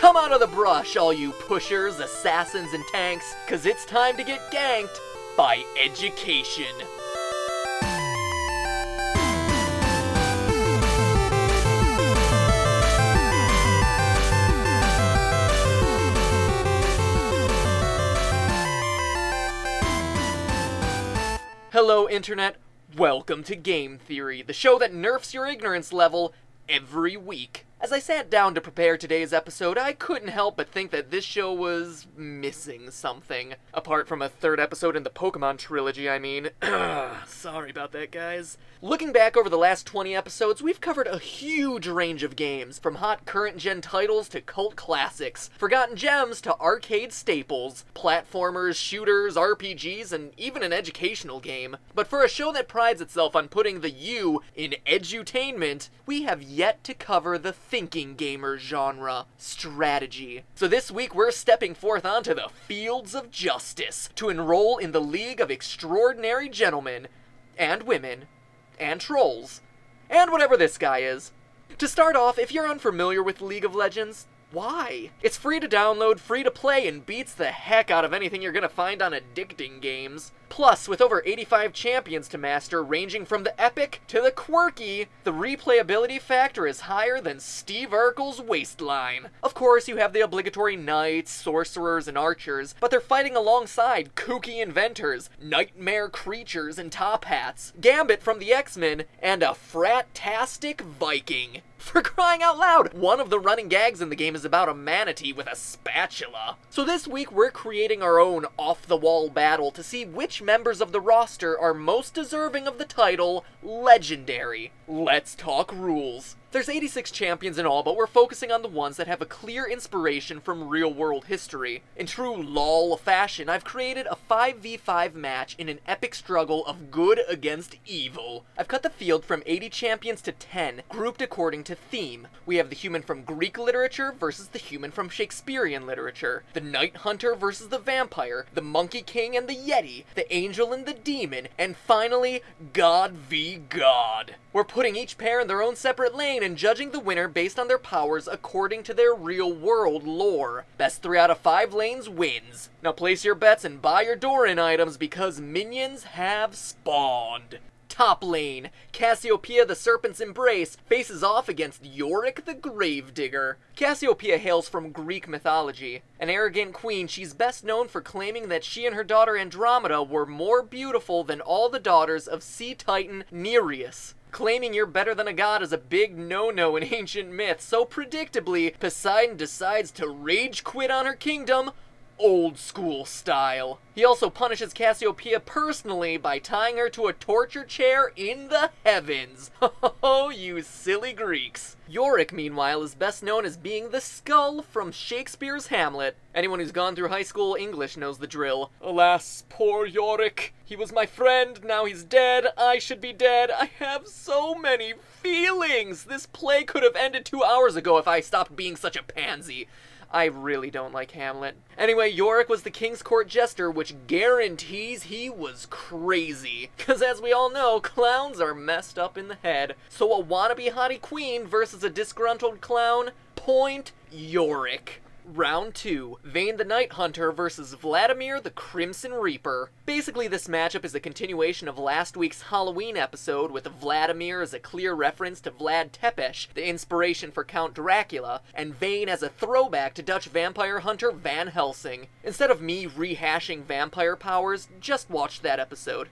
Come out of the brush, all you pushers, assassins, and tanks, 'cause it's time to get ganked by education. Hello, Internet. Welcome to Game Theory, the show that nerfs your ignorance level every week. As I sat down to prepare today's episode, I couldn't help but think that this show was missing something. Apart from a third episode in the Pokemon trilogy, I mean. Sorry about that, guys. Looking back over the last 20 episodes, we've covered a huge range of games, from hot current-gen titles to cult classics, forgotten gems to arcade staples, platformers, shooters, RPGs, and even an educational game. But for a show that prides itself on putting the U in edutainment, we have yet to cover the thinking gamer genre, strategy. So this week we're stepping forth onto the fields of justice to enroll in the League of Extraordinary Gentlemen, and women, and trolls, and whatever this guy is. To start off, if you're unfamiliar with League of Legends, why? It's free to download, free to play, and beats the heck out of anything you're gonna find on addicting games. Plus, with over 85 champions to master ranging from the epic to the quirky, the replayability factor is higher than Steve Urkel's waistline. Of course, you have the obligatory knights, sorcerers, and archers, but they're fighting alongside kooky inventors, nightmare creatures and top hats, Gambit from the X-Men, and a frat-tastic Viking. For crying out loud, one of the running gags in the game is about a manatee with a spatula. So this week we're creating our own off-the-wall battle to see which members of the roster are most deserving of the title Legendary. Let's talk rules. There's 86 champions in all, but we're focusing on the ones that have a clear inspiration from real-world history. In true LOL fashion, I've created a 5v5 match in an epic struggle of good against evil. I've cut the field from 80 champions to 10, grouped according to theme. We have the human from Greek literature versus the human from Shakespearean literature, the Night Hunter versus the Vampire, the Monkey King and the Yeti, the Angel and the Demon, and finally, God v God. We're putting each pair in their own separate lane and judging the winner based on their powers according to their real-world lore. Best 3 out of 5 lanes wins. Now place your bets and buy your door-in items because minions have spawned. Top lane, Cassiopeia the Serpent's Embrace faces off against Yorick the Gravedigger. Cassiopeia hails from Greek mythology. An arrogant queen, she's best known for claiming that she and her daughter Andromeda were more beautiful than all the daughters of sea titan Nereus. Claiming you're better than a god is a big no-no in ancient myth, so predictably, Poseidon decides to rage quit on her kingdom, old school style. He also punishes Cassiopeia personally by tying her to a torture chair in the heavens. Oh, you silly Greeks. Yorick, meanwhile, is best known as being the skull from Shakespeare's Hamlet. Anyone who's gone through high school English knows the drill. Alas, poor Yorick. He was my friend, now he's dead, I should be dead. I have so many feelings. This play could have ended 2 hours ago if I stopped being such a pansy. I really don't like Hamlet. Anyway, Yorick was the King's Court Jester, which guarantees he was crazy. Cause as we all know, clowns are messed up in the head. So a wannabe hottie queen versus a disgruntled clown? Point Yorick. Round 2, Vayne the Night Hunter versus Vladimir the Crimson Reaper. Basically, this matchup is a continuation of last week's Halloween episode, with Vladimir as a clear reference to Vlad Tepes, the inspiration for Count Dracula, and Vayne as a throwback to Dutch vampire hunter Van Helsing. Instead of me rehashing vampire powers, just watch that episode.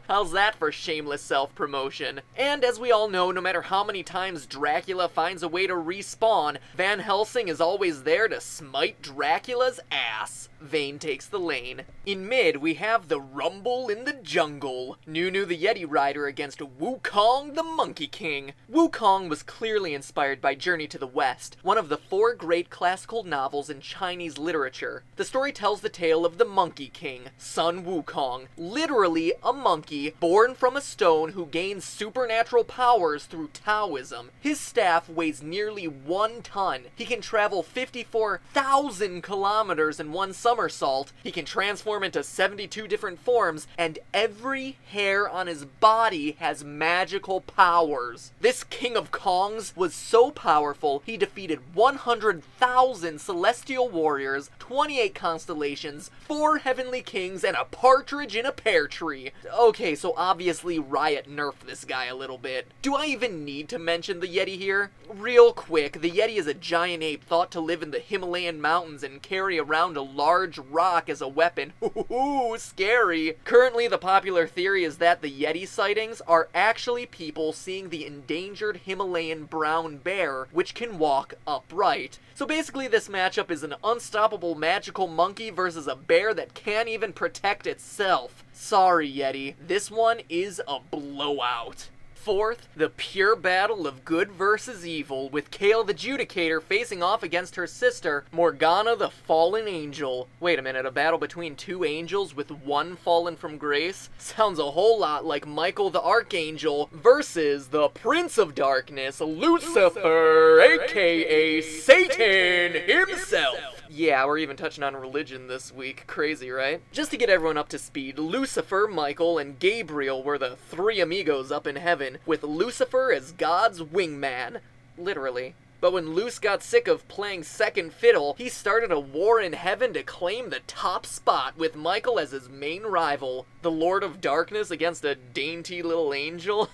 How's that for shameless self-promotion? And as we all know, no matter how many times Dracula finds a way to respawn, Van Helsing is always there to smite Dracula's ass. Vayne takes the lane. In mid, we have the Rumble in the Jungle. Nunu the Yeti Rider against Wukong the Monkey King. Wukong was clearly inspired by Journey to the West, one of the 4 great classical novels in Chinese literature. The story tells the tale of the Monkey King, Sun Wukong, literally a monkey born from a stone who gains supernatural powers through Taoism. His staff weighs nearly 1 ton. He can travel 54 24,000 kilometers in one somersault. He can transform into 72 different forms, and every hair on his body has magical powers. This King of Kongs was so powerful, he defeated 100,000 celestial warriors, 28 constellations, 4 heavenly kings, and a partridge in a pear tree. Okay, so obviously Riot nerfed this guy a little bit. Do I even need to mention the Yeti here? Real quick, the Yeti is a giant ape thought to live in the Himalayan mountains and carry around a large rock as a weapon. Ooh, scary. Currently, the popular theory is that the Yeti sightings are actually people seeing the endangered Himalayan brown bear, which can walk upright. So basically this matchup is an unstoppable magical monkey versus a bear that can't even protect itself. Sorry, Yeti, this one is a blowout. Fourth, the pure battle of good versus evil, with Kale the Judicator facing off against her sister, Morgana the Fallen Angel. Wait a minute, a battle between 2 angels with 1 fallen from grace? Sounds a whole lot like Michael the Archangel versus the Prince of Darkness, Lucifer, aka Satan himself. Yeah, we're even touching on religion this week. Crazy, right? Just to get everyone up to speed, Lucifer, Michael, and Gabriel were the 3 amigos up in heaven, with Lucifer as God's wingman. Literally. But when Luce got sick of playing second fiddle, he started a war in heaven to claim the top spot, with Michael as his main rival. The Lord of Darkness against a dainty little angel?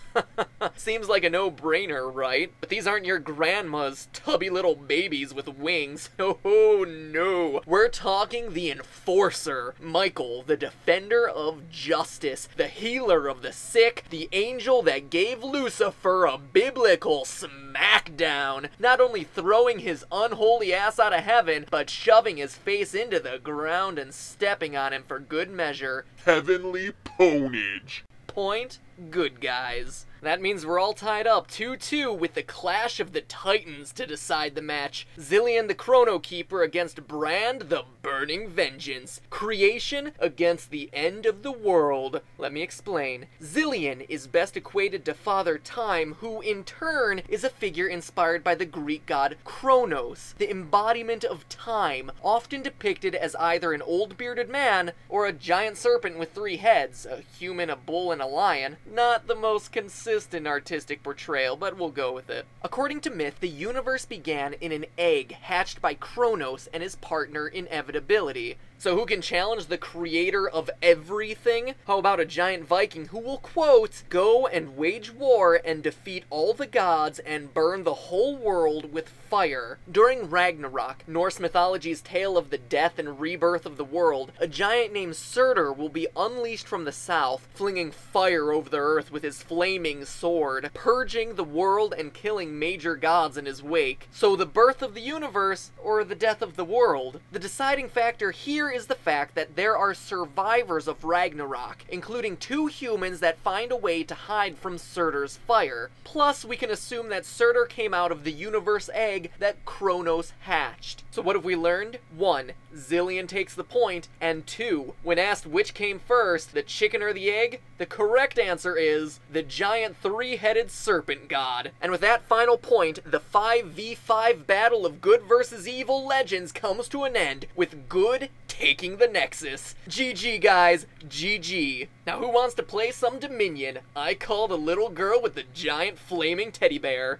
Seems like a no-brainer, right? But these aren't your grandma's tubby little babies with wings. Oh no. We're talking the Enforcer. Michael, the defender of justice, the healer of the sick, the angel that gave Lucifer a biblical smackdown. Not only throwing his unholy ass out of heaven, but shoving his face into the ground and stepping on him for good measure. Heavenly ponage. Point? Good guys. That means we're all tied up 2-2 with the clash of the titans to decide the match. Zillion the Chrono Keeper against Brand the Burning Vengeance. Creation against the end of the world. Let me explain. Zillion is best equated to Father Time, who in turn is a figure inspired by the Greek god Kronos, the embodiment of time, often depicted as either an old bearded man or a giant serpent with 3 heads, a human, a bull, and a lion. Not the most consistent artistic portrayal, but we'll go with it. According to myth, the universe began in an egg hatched by Kronos and his partner Inevitability. So who can challenge the creator of everything? How about a giant Viking who will, quote, go and wage war and defeat all the gods and burn the whole world with fire? During Ragnarok, Norse mythology's tale of the death and rebirth of the world, a giant named Surtur will be unleashed from the south, flinging fire over the earth with his flaming sword, purging the world and killing major gods in his wake. So the birth of the universe, or the death of the world? The deciding factor here is the fact that there are survivors of Ragnarok, including 2 humans that find a way to hide from Surtur's fire. Plus, we can assume that Surtur came out of the universe egg that Kronos hatched. So what have we learned? 1. Zillion takes the point, and 2. When asked which came first, the chicken or the egg, the correct answer is the giant 3-headed serpent god. And with that final point, the 5v5 battle of good versus evil legends comes to an end, with good taking the Nexus. GG guys, GG. Now who wants to play some Dominion? I call the little girl with the giant flaming teddy bear.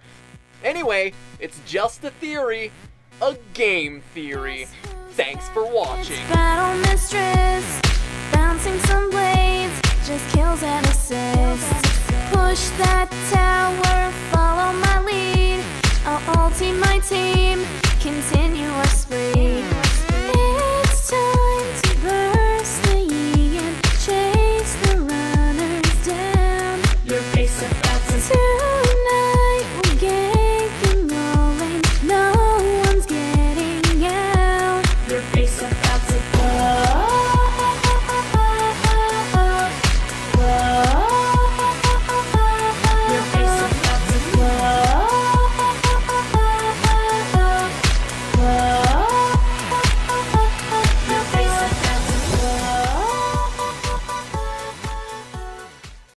Anyway, it's just a theory, a game theory. Thanks for watching. Battle mistress, bouncing some blades, just kills and assists. Push that tower, follow my lead. I'll ulti my team, continue our spree. It's time to burst the yi and chase the runners down. Your face of